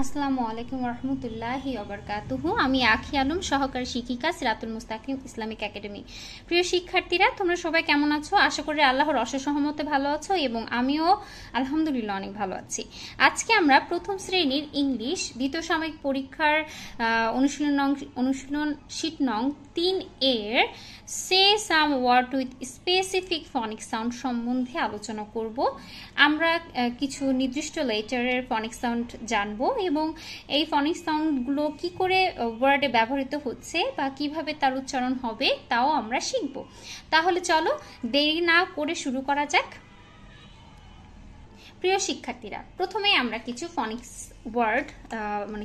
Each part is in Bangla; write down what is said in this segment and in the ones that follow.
আসসালামু আলাইকুম রহমতুল্লাহি ওবারকাতুহু। আমি আখি আলম, সহকারী শিক্ষিকা, সিরাতুল মুস্তাকিম ইসলামিক একাডেমি। প্রিয় শিক্ষার্থীরা, তোমরা সবাই কেমন আছো? আশা করি আল্লাহর অশেষ রহমতে ভালো আছো এবং আমিও আলহামদুলিল্লাহ অনেক ভালো আছি। আজকে আমরা প্রথম শ্রেণীর ইংলিশ দ্বিতীয় সাময়িক পরীক্ষার অনুশীলন শীট নং 3 এর সে সাম ওয়ার্ড উইথ স্পেসিফিক ফনিক সাউন্ড সম্বন্ধে আলোচনা করব। আমরা কিছু নির্দিষ্ট লেটারের ফনিক সাউন্ড জানবো এবং এই ফনিক সাউন্ডগুলো কি করে ওয়ার্ডে ব্যবহৃত হচ্ছে বা কিভাবে তার উচ্চারণ হবে তাও আমরা শিখব। তাহলে চলো দেরি না করে শুরু করা যাক। প্রিয় শিক্ষার্থীরা, প্রথমে আমরা কিছু ফনিক্স ওয়ার্ড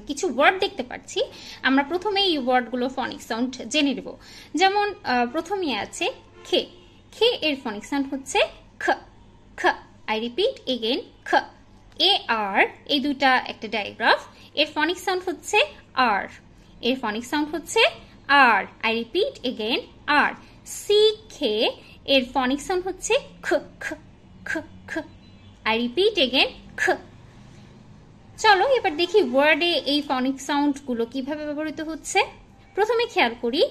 কিছু ওয়ার্ড দেখতে পাচ্ছি। আমরা প্রথমে এই ওয়ার্ডগুলো ফনিক সাউন্ড জেনে নেব। যেমন প্রথমেই আছে খে। খে এর ফনিক সাউন্ড হচ্ছে খ। খ। আই রিপিট এগেন, খ। এ আর, এই দুইটা একটা ডায়াগ্রাফ। এর ফনিক সাউন্ড হচ্ছে আর। এর ফনিক সাউন্ড হচ্ছে R. I repeat again, R. সি খে এর ফনিক সাউন্ড হচ্ছে খ। খ। খ। খ। I repeat again, খ। চলো এবার দেখি ওয়ার্ডে এই ফনিক সাউন্ড গুলো কিভাবে ব্যবহৃত হচ্ছে। প্রথমে খেয়াল করি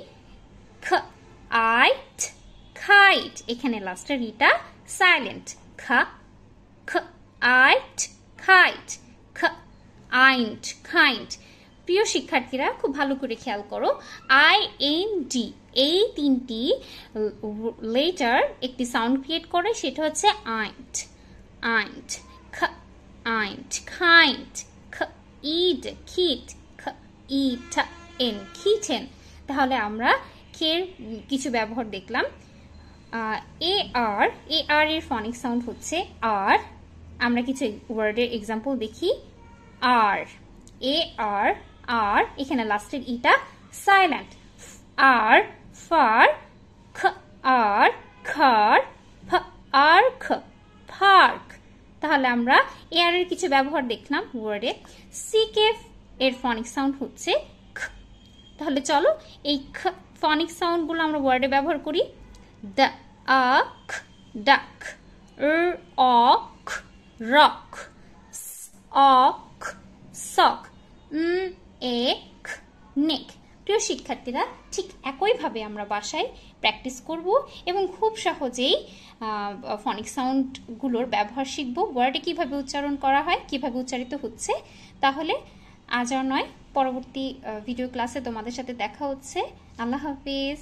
খ, আইট, খাইট। এখানে লাস্টের ইটা সাইলেন্ট। খ। খ, আইট, খাইট। খ, আইন্ট, খাইন্ট। প্রিয় শিক্ষার্থীরা, খুব ভালো করে খেয়াল করো, আই এন ডি এই তিনটি লেটার একটি সাউন্ড ক্রিয়েট করে, সেটা হচ্ছে আইন্ট। Eint, k, eint, keint, k, id, kit, k, it, en, kitten। তাহলে আমরা কের কিছু ব্যবহার দেখলাম। এ আর এর ফনিক সাউন্ড হচ্ছে আর। আমরা কিছু ওয়ার্ডের এক্সাম্পল দেখি। আর, এ আর, এখানে লাস্টের ইটা সাইলেন্ট। আর, ফার, খ আর, খার, ফ আর, খ, পার্ক। তাহলে আমরা এর কিছু ব্যবহার দেখলাম ওয়ার্ডে। সিকেফ এর ফনিক সাউন্ড হচ্ছে খ। তাহলে চলো এই খ ফনিক সাউন্ড গুলো আমরা ওয়ার্ডে ব্যবহার করি। দ, আখ, ডাক। অক, রক। অক, সক। এক, নেক। প্রিয় শিক্ষার্থীরা, ঠিক একইভাবে আমরা বাসায় প্র্যাকটিস করব এবং খুব সহজেই ফনিক সাউন্ডগুলোর ব্যবহার শিখব। ওয়ার্ডে কিভাবে উচ্চারণ করা হয়, কিভাবে উচ্চারিত হচ্ছে। তাহলে আজ আর নয়, পরবর্তী ভিডিও ক্লাসে তোমাদের সাথে দেখা হচ্ছে। আল্লাহ হাফিজ।